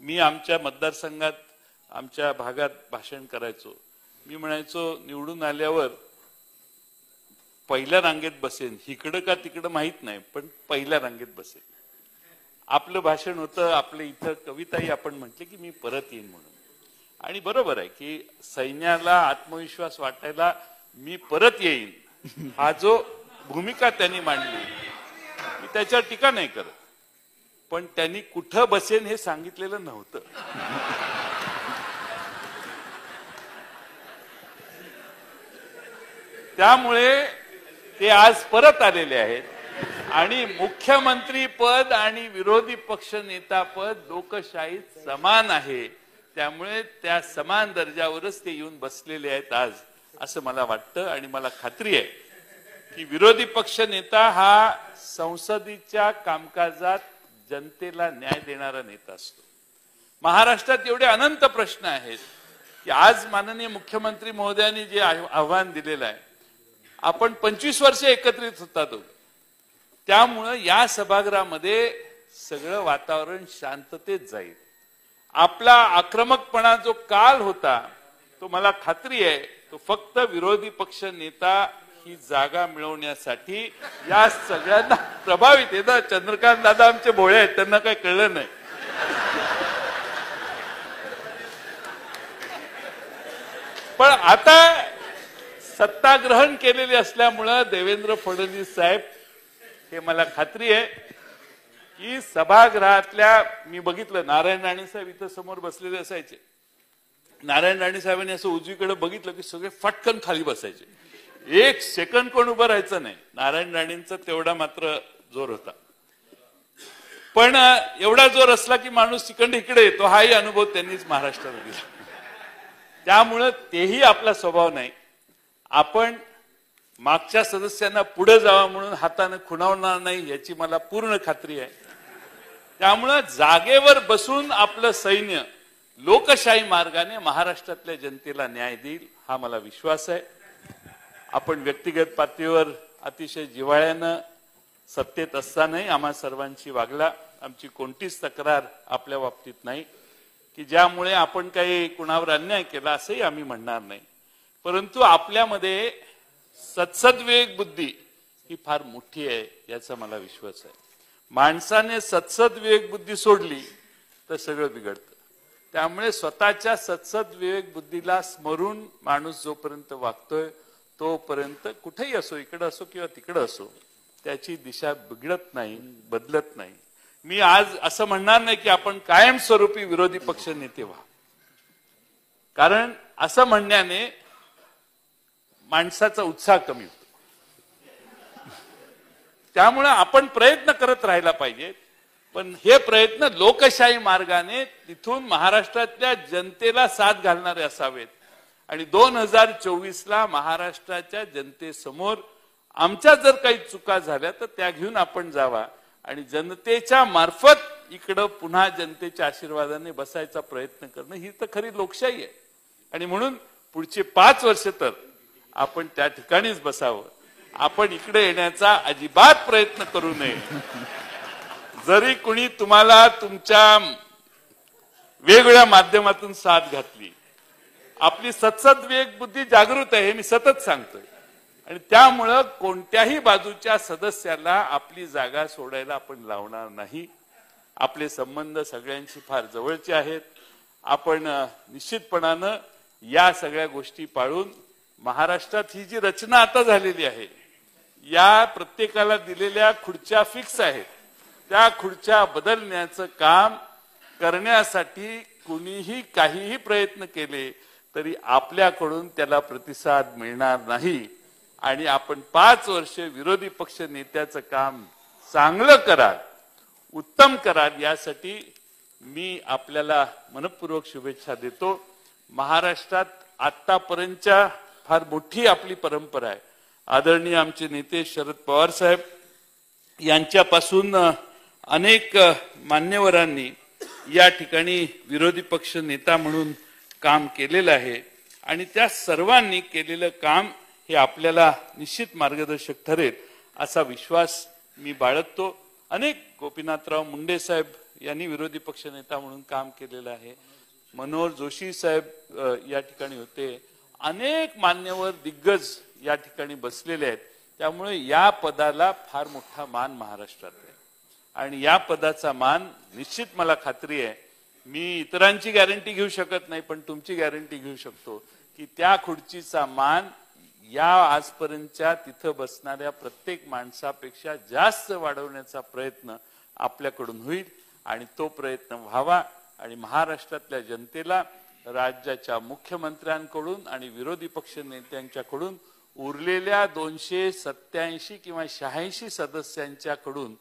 मी आमच्या मतदारसंघात आमच्या भागात भाषण करायचो. मी म्हणायचो निवडून आल्यावर पहिल्या रांगेत बसेन, इकडं का तिकडं माहित नाही, पण पहिल्या रांगेत बसेन. आपलं भाषण होतं, आपलं इथं कविताही आपण म्हटले की मी परत येईन म्हणून. आणि बरोबर आहे की सैन्याला आत्मविश्वास वाटायला मी परत येईन हा जो भूमिका त्यांनी मांडली मी त्याच्यावर टीका नाही करत, पण त्यांनी कुठं बसेन हे सांगितलेलं नव्हतं. त्यामुळे ते आज परत आलेले आहेत आणि मुख्यमंत्री पद आणि विरोधी पक्ष नेता पद लोकशाहीत समान आहे. त्यामुळे त्या समान दर्जावरच ते येऊन बसलेले आहेत आज, असं मला वाटतं. आणि मला खात्री आहे की विरोधी पक्ष नेता हा संसदेच्या कामकाजात जनतेला न्याय देणारा नेता असतो. महाराष्ट्रात एवढे अनंत प्रश्न आहेत की आज माननीय मुख्यमंत्री महोदयांनी जे आव्हान दिलेलं आहे, आपण 25 वर्ष एकत्रित होतात, त्यामुळं या सभागृहामध्ये सगळं वातावरण शांततेत जाईल. आपला आक्रमकपणा जो काल होता तो मला खात्री आहे तो फक्त विरोधी पक्ष नेता ही जागा मिळवण्यासाठी या सगळ्यांना प्रभावित आहे ना. चंद्रकांत दादा आमचे भोळे आहेत, त्यांना काही कळलं नाही. पण आता सत्ता ग्रहण केलेली असल्यामुळं देवेंद्र फडणवीस साहेब हे मला खात्री आहे की सभागृहातल्या, मी बघितलं नारायण राणे साहेब इथं समोर बसलेले असायचे. नारायण राणे साहेबांनी असं उजवीकडे बघितलं की सगळे फटकन खाली बसायचे, एक सेकंड कोण उभं राहायचं नाही. नारायण राणेंचा तेवढा मात्र जोर होता. पण एवढा जोर असला की माणूस तिकडे इकडे येतो, हाही अनुभव त्यांनीच महाराष्ट्रात दिला. त्यामुळं तेही आपला स्वभाव नाही. आपण मागच्या सदस्यांना पुढे जावं म्हणून हाताने खुणावणार नाही याची मला पूर्ण खात्री आहे. त्यामुळं जागेवर बसून आपलं सैन्य लोकशाही मार्गाने महाराष्ट्रातल्या जनतेला न्याय देईल हा मला विश्वास आहे. आपण व्यक्तिगत पातळीवर अतिशय जिव्हाळ्यानं सत्तेत असतानाही आम्हा सर्वांशी वागला. आमची कोणतीच तक्रार आपल्या बाबतीत नाही की ज्यामुळे आपण काही कुणावर अन्याय केला असंही आम्ही म्हणणार नाही. परंतु आपल्यामध्ये सत्सद्विवेक बुद्धी ही फार मोठी आहे याचा मला विश्वास आहे. माणसाने सत्सद्विवेक बुद्धी सोडली तर सगळं बिघडतं. त्यामुळे स्वतःच्या सत्सद्विवेक बुद्धीला स्मरून माणूस जोपर्यंत वागतोय तोपर्यंत कुठेही असो, इकडे असो किंवा तिकडे असो, त्याची दिशा बिघडत नाही, बदलत नाही. मी आज असं म्हणणार नाही की आपण कायमस्वरूपी विरोधी पक्ष नेते व्हा, कारण असं म्हणण्याने माणसाचा उत्साह कमी होतो. त्यामुळे आपण प्रयत्न करत राहायला पाहिजे, पण हे प्रयत्न लोकशाही मार्गाने तिथून महाराष्ट्रातल्या जनतेला साथ घालणारे असावेत. आणि 2024ला महाराष्ट्राच्या जनतेसमोर आमच्या जर काही चुका झाल्या तर त्या घेऊन आपण जावा आणि जनतेच्या मार्फत इकडं पुन्हा जनतेच्या आशीर्वादाने बसायचा प्रयत्न करणं ही तर खरी लोकशाही आहे. आणि म्हणून पुढचे 5 वर्ष तर आपण त्या ठिकाणीच बसावं. आपण इकडे येण्याचा अजिबात प्रयत्न करू नये. जरी कुणी तुम्हाला तुमच्या वेगवेगळ्या माध्यमातून साथ घातली, आपली सत्सद्विवेक बुद्धी जागृत आहे हे मी सतत सांगतोय. आणि त्यामुळं कोणत्याही बाजूच्या सदस्याला आपली जागा सोडायला आपण लावणार नाही. आपले संबंध सगळ्यांशी फार जवळचे आहेत. आपण निश्चितपणानं या सगळ्या गोष्टी पाळून महाराष्ट्रात ही जी रचना आता झालेली आहे, या प्रत्येकाला दिलेल्या खुर्च्या फिक्स आहेत, त्या खुर्च्या बदलण्याचं काम करण्यासाठी कुणीही काहीही प्रयत्न केले तरी आपल्याकडून त्याला प्रतिसाद मिळणार नाही. आणि आपण 5 वर्ष विरोधी पक्ष नेत्याचं काम चांगलं कराल, उत्तम कराल, यासाठी मी आपल्याला मनपूर्वक शुभेच्छा देतो. महाराष्ट्रात आतापर्यंतच्या फार मोठी आपली परंपरा आहे. आदरणीय आमचे नेते शरद पवार साहेब यांच्यापासून अनेक मान्यवरांनी या ठिकाणी विरोधी पक्ष नेता म्हणून काम केलेलं आहे आणि त्या सर्वांनी केलेलं काम हे आपल्याला निश्चित मार्गदर्शक ठरेल असा विश्वास मी बाळगतो. अनेक गोपीनाथराव मुंडे साहेब यांनी विरोधी पक्षनेता म्हणून काम केलेलं आहे. मनोहर जोशी साहेब या ठिकाणी होते. अनेक मान्यवर दिग्गज या ठिकाणी बसलेले आहेत. त्यामुळे या पदाला फार मोठा मान महाराष्ट्रात आहे आणि या पदाचा मान निश्चित मला खात्री आहे. मी इतरांची गॅरंटी घेऊ शकत नाही, पण तुमची गॅरंटी घेऊ शकतो की त्या खुर्चीचा मान या आजपर्यंतच्या तिथं बसणाऱ्या प्रत्येक माणसापेक्षा जास्त वाढवण्याचा प्रयत्न आपल्याकडून होईल आणि तो प्रयत्न व्हावा आणि महाराष्ट्रातल्या जनतेला राज्याच्या मुख्यमंत्र्यांकडून आणि विरोधी पक्ष नेत्यांच्याकडून उरलेल्या 287 किंवा 86 सदस्यांच्याकडून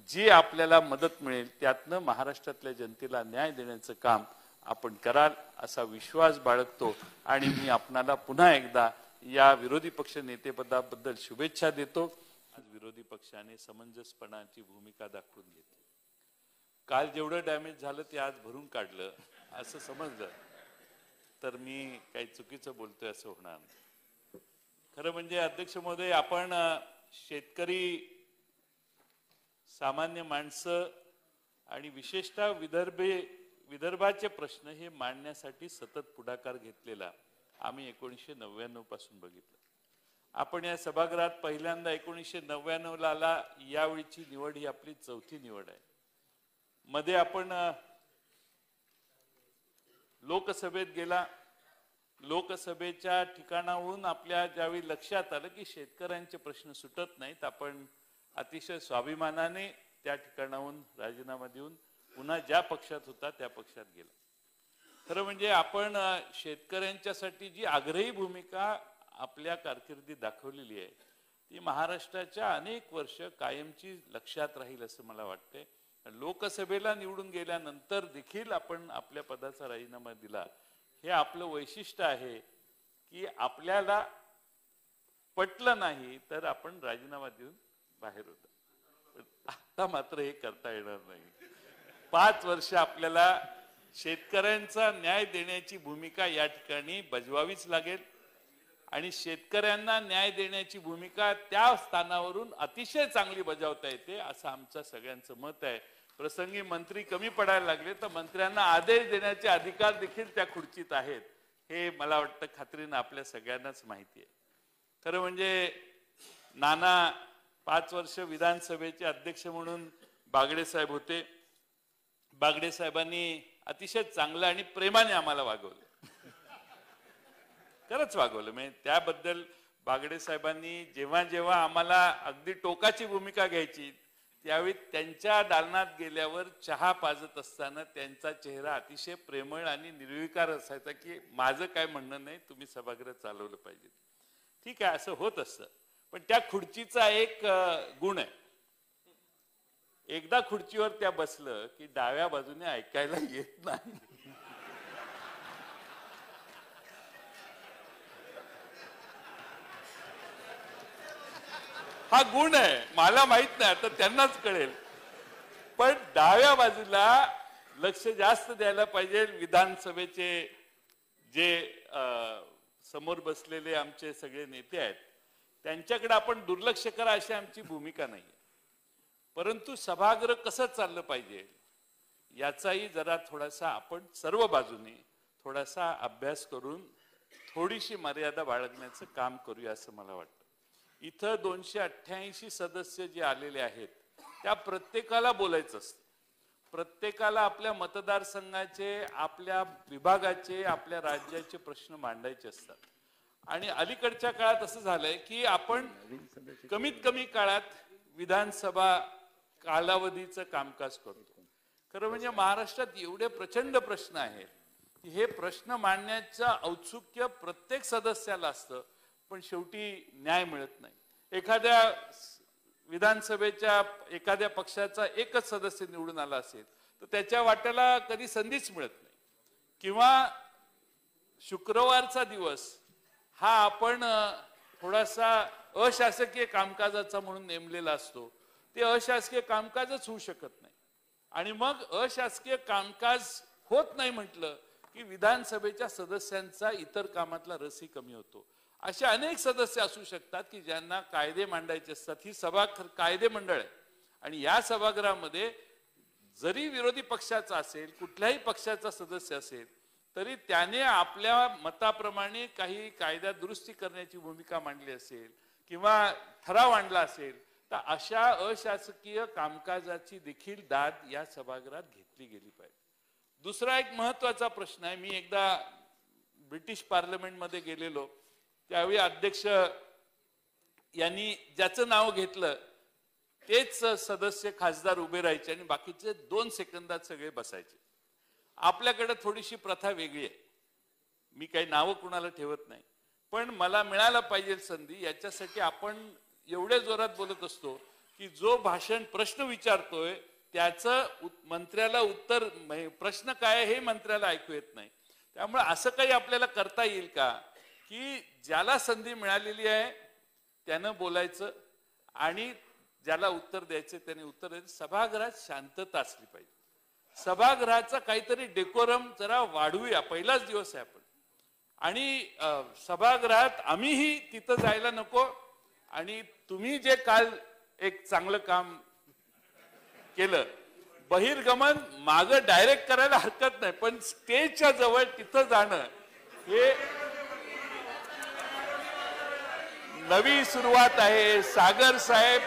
जी आपल्याला मदत मिळेल त्यातनं महाराष्ट्रातल्या जनतेला न्याय देण्याचं काम आपण कराल असा विश्वास बाळगतो आणि मी आपणाला पुन्हा एकदा या विरोधी पक्ष नेतेपदाबद्दल शुभेच्छा देतो. आज विरोधी पक्षाने समंजसपणाची भूमिका दाखवून घेतली. काल जेवढं डॅमेज झालं ते आज भरून काढलं असं समजलं तर मी काही चुकीचं बोलतोय असं होणार नाही. खरं म्हणजे अध्यक्ष महोदय, आपण शेतकरी, सामान्य माणसं आणि विशेषतः विदर्भाचे प्रश्न हे मांडण्यासाठी सतत पुढाकार घेतलेला आम्ही 1999 पासून बघितलं. आपण या सभागृहात पहिल्यांदा 1999 आला. यावेळीची निवड ही आपली 4थी निवड आहे. मध्ये आपण लोकसभेत गेला. लोकसभेच्या ठिकाणाहून आपल्या ज्यावेळी लक्षात आलं की शेतकऱ्यांचे प्रश्न सुटत नाहीत, आपण अतिशय स्वाभिमानाने त्या ठिकाणाहून राजीनामा देऊन पुन्हा ज्या पक्षात होता त्या पक्षात गेला. खरं म्हणजे आपण शेतकऱ्यांच्यासाठी जी आग्रही भूमिका आपल्या कारकिर्दीत दाखवलेली आहे ती महाराष्ट्राच्या अनेक वर्ष कायमची लक्षात राहील असं मला वाटतंय. लोकसभेला निवडून गेल्यानंतर देखील आपण आपल्या पदाचा राजीनामा दिला. हे आपलं वैशिष्ट्य आहे की आपल्याला पटलं नाही तर आपण राजीनामा देऊन बाहेर होतो. आता मात्र हे करता येणार नाही. 5 वर्ष आपल्याला शेतकऱ्यांचा न्याय देण्याची भूमिका या ठिकाणी बजवावीच लागेल आणि शेतकऱ्यांना न्याय देण्याची भूमिका त्या स्थानावरून अतिशय चांगली बजावता येते असं आमचं सगळ्यांचं मत आहे. प्रसंगी मंत्री कमी पडायला लागले तर मंत्र्यांना आदेश देण्याचे अधिकार देखील त्या खुर्चीत आहेत हे मला वाटतं खात्रीनं आपल्या सगळ्यांनाच माहिती आहे. खरं म्हणजे नाना 5 वर्ष विधानसभेचे अध्यक्ष म्हणून बागडे साहेब होते. बागडे साहेबांनी अतिशय चांगलं आणि प्रेमाने आम्हाला वागवलं. खरंच वागवलं. म्हणजे त्याबद्दल बागडे साहेबांनी जेव्हा जेव्हा आम्हाला अगदी टोकाची भूमिका घ्यायची त्यावेळी त्यांच्या दालनात गेल्यावर चहा पाजत असताना त्यांचा चेहरा अतिशय प्रेमळ आणि निर्विकार असायचा की माझं काय म्हणणं नाही, तुम्ही सभागृह चालवलं पाहिजे. ठीक आहे, असं होत असतं. पण त्या खुर्चीचा एक गुण आहे, एकदा खुर्चीवर त्या बसलं की डाव्या बाजूने ऐकायला येत नाही. हा गुण आहे. मला माहित नाही, आता त्यांनाच कळेल. पण डाव्या बाजूला लक्ष जास्त द्यायला पाहिजे. विधानसभेचे जे समोर बसलेले आमचे सगळे नेते आहेत त्यांच्याकडे आपण दुर्लक्ष करा अशी आमची भूमिका नाही. परंतु सभागृह कसं चाललं पाहिजे याचाही जरा थोडासा आपण सर्व बाजूने थोडासा अभ्यास करून थोडीशी मर्यादा बाळगण्याचं काम करूया असं मला वाटतं. इथं 288 सदस्य जे आलेले आहेत त्या प्रत्येकाला बोलायचं असतं. प्रत्येकाला आपल्या मतदारसंघाचे, आपल्या विभागाचे, आपल्या राज्याचे प्रश्न मांडायचे असतात. आणि अलीकडच्या काळात असं झालंय की आपण कमीत कमी काळात विधानसभा कालावधीचं कामकाज करतो. खरं म्हणजे महाराष्ट्रात एवढे प्रचंड प्रश्न आहेत की हे प्रश्न मांडण्याचं औत्सुक्य प्रत्येक सदस्याला असतं, पण शेवटी न्याय मिळत नाही. एखाद्या विधानसभेच्या एखाद्या पक्षाचा एकच सदस्य निवडून आला असेल तर त्याच्या वाट्याला कधी संधीच मिळत नाही. किंवा शुक्रवारचा दिवस हा आपण थोडासा अशासकीय कामकाजाचा म्हणून नेमलेला असतो. ते अशासकीय कामकाजच होऊ शकत नाही. आणि मग अशासकीय कामकाज होत नाही म्हटलं की विधानसभेच्या सदस्यांचा इतर कामातला रसही कमी होतो. असे अनेक सदस्य असू शकतात की ज्यांना कायदे मांडायचे असतात. ही सभा कायदे मंडळ आहे आणि या सभागृहामध्ये जरी विरोधी पक्षाचा असेल, कुठल्याही पक्षाचा सदस्य असेल, तरी त्याने आपल्या मताप्रमाणे काही कायदा दुरुस्ती करण्याची भूमिका मांडली असेल किंवा ठराव आणला असेल, तर अशा अशासकीय कामकाजाची देखील दाद या सभागृहात घेतली गेली पाहिजे. दुसरा एक महत्वाचा प्रश्न आहे. मी एकदा ब्रिटिश पार्लमेंटमध्ये गेलेलो, त्यावेळी अध्यक्ष यांनी ज्याचं नाव घेतलं तेच सदस्य खासदार उभे राहायचे आणि बाकीचे 2 सेकंदात सगळे बसायचे. आपल्याकडे थोडीशी प्रथा वेगळी आहे. मी काही नावं कुणाला ठेवत नाही, पण मला मिळायला पाहिजे संधी, याच्यासाठी आपण एवढ्या जोरात बोलत असतो की जो भाषण प्रश्न विचारतोय त्याचं मंत्र्याला उत्तर, प्रश्न काय हे मंत्र्याला ऐकू येत नाही. त्यामुळे असं काही आपल्याला करता येईल का की ज्याला संधी मिळालेली आहे त्यानं बोलायचं आणि ज्याला उत्तर द्यायचं त्याने उत्तर द्यायचं. सभागृहात शांतता असली पाहिजे. सभागृहाचा काहीतरी डेकोरम जरा वाढवूया. पहिलाच दिवस आहे आपण, आणि सभागृहात आम्हीही तिथं जायला नको. आणि तुम्ही जे काल एक चांगलं काम केलं, बहिर्गमन मागं डायरेक्ट करायला हरकत नाही, पण स्टेजच्या जवळ तिथं जाणं हे नवी सुरुवात आहे सागर साहेब.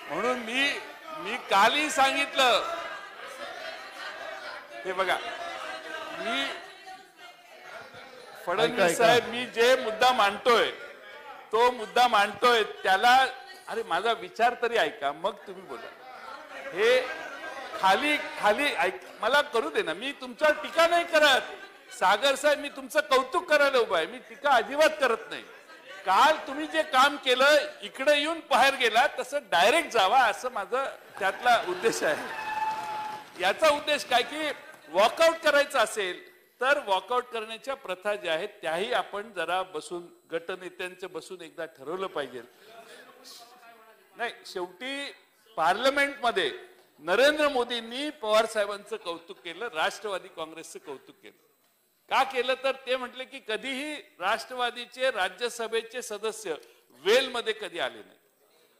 म्हणून मी कालही सांगितलं, हे बघा, मी फडणवीस साहेब, मी जे मुद्दा मांडतोय तो मुद्दा मांडतोय त्याला, अरे माझा विचार तरी ऐका मग तुम्ही बोला. हे खाली खाली ऐक, मला करू दे ना. मी तुमच्यावर टीका नाही करत सागर साहेब, मी तुमचं कौतुक करायला उभा आहे, मी टीका अजिबात करत नाही. काल तुम्ही जे काम केलं, इकडे येऊन बाहेर गेला, तसं डायरेक्ट जावा असं माझं त्यातला उद्देश आहे. याचा उद्देश काय की वॉकआउट करायचं असेल तर वॉकआउट करण्याच्या प्रथा ज्या आहेत त्याही आपण जरा बसून, गटनेत्यांचं बसून एकदा ठरवलं पाहिजे. नाही, शेवटी पार्लमेंटमध्ये नरेंद्र मोदींनी पवार साहेबांचं कौतुक केलं, राष्ट्रवादी काँग्रेसचं कौतुक केलं. का केलं तर ते म्हटले की कधीही राष्ट्रवादीचे राज्यसभेचे सदस्य वेलमध्ये कधी आले नाही,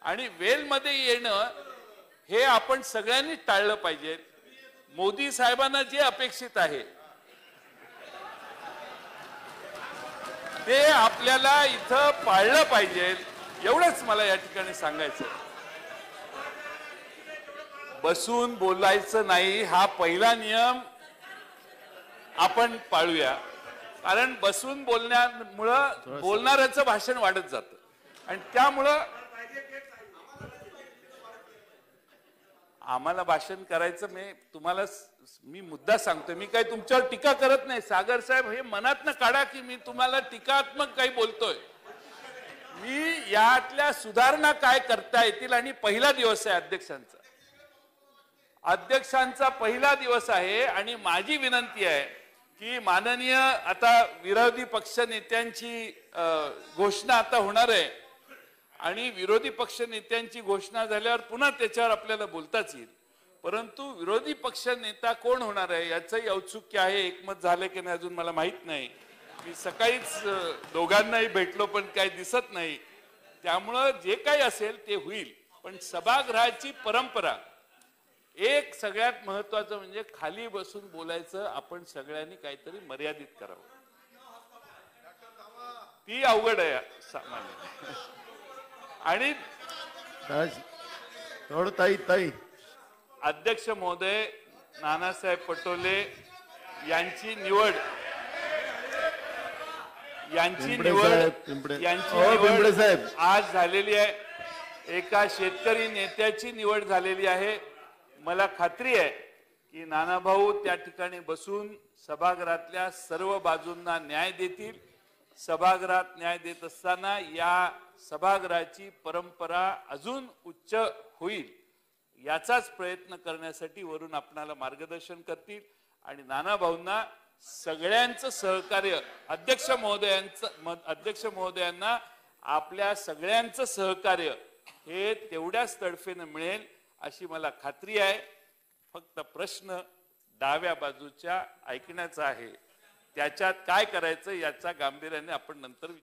आणि वेलमध्ये येणं हे आपण सगळ्यांनी टाळलं पाहिजे. मोदी साहेबांना जे अपेक्षित आहे ते आपल्याला इथं पाळलं पाहिजे, एवढंच मला या ठिकाणी सांगायचं. बसून बोलायचं नाही हा पहिला नियम आपण पाळूया, कारण बसून बोलण्यामुळं बोलणाऱ्याचं भाषण वाढत जातं आणि त्यामुळं आम्हाला भाषण करायचं. मी मुद्दा सांगतोय, मी काही तुमच्यावर टीका करत नाही. सागर साहेब, हे मनातनं काढा की मी तुम्हाला टीकात्मक काही बोलतोय. मी यातल्या सुधारणा काय करता येतील, आणि पहिला दिवस आहे अध्यक्षांचा पहिला दिवस आहे, आणि माझी विनंती आहे की माननीय आता विरोधी पक्ष नेत्यांची घोषणा आता होणार आहे, आणि विरोधी पक्ष नेत्यांची घोषणा झाल्यावर पुन्हा त्याच्यावर आपल्याला बोलताच येईल. परंतु विरोधी पक्ष नेता कोण होणार आहे याचंही औत्सुक्य आहे. एकमत झालं की नाही अजून मला माहित नाही. मी सकाळीच दोघांनाही भेटलो पण काही दिसत नाही. त्यामुळं जे काही असेल ते होईल, पण सभागृहाची परंपरा एक सगळ्यात महत्वाचं म्हणजे खाली बसून बोलायचं आपण सगळ्यांनी काहीतरी मर्यादित करावं. ती अवघड आहे सामान्य. आणि अध्यक्ष महोदय नानासाहेब पटोले यांची निवड आज झालेली आहे. एका शेतकरी नेत्याची निवड झालेली आहे. मला खात्री आहे की नानाभाऊ त्या ठिकाणी बसून सभागृहातल्या सर्व बाजूंना न्याय देतील. सभागृहात न्याय देत असताना या सभागृहाची परंपरा अजून उच्च होईल याचाच प्रयत्न करण्यासाठी वरून आपणाला मार्गदर्शन करतील. आणि नानाभाऊंना सगळ्यांचं सहकार्य, अध्यक्ष महोदयांना आपल्या सगळ्यांचं सहकार्य हे तेवढ्याच तडफेनं मिळेल अशी मला खात्री आहे. फक्त प्रश्न डाव्या बाजूच्या ऐकण्याचा आहे. त्याच्यात काय करायचं याचा गांभीर्याने आपण नंतर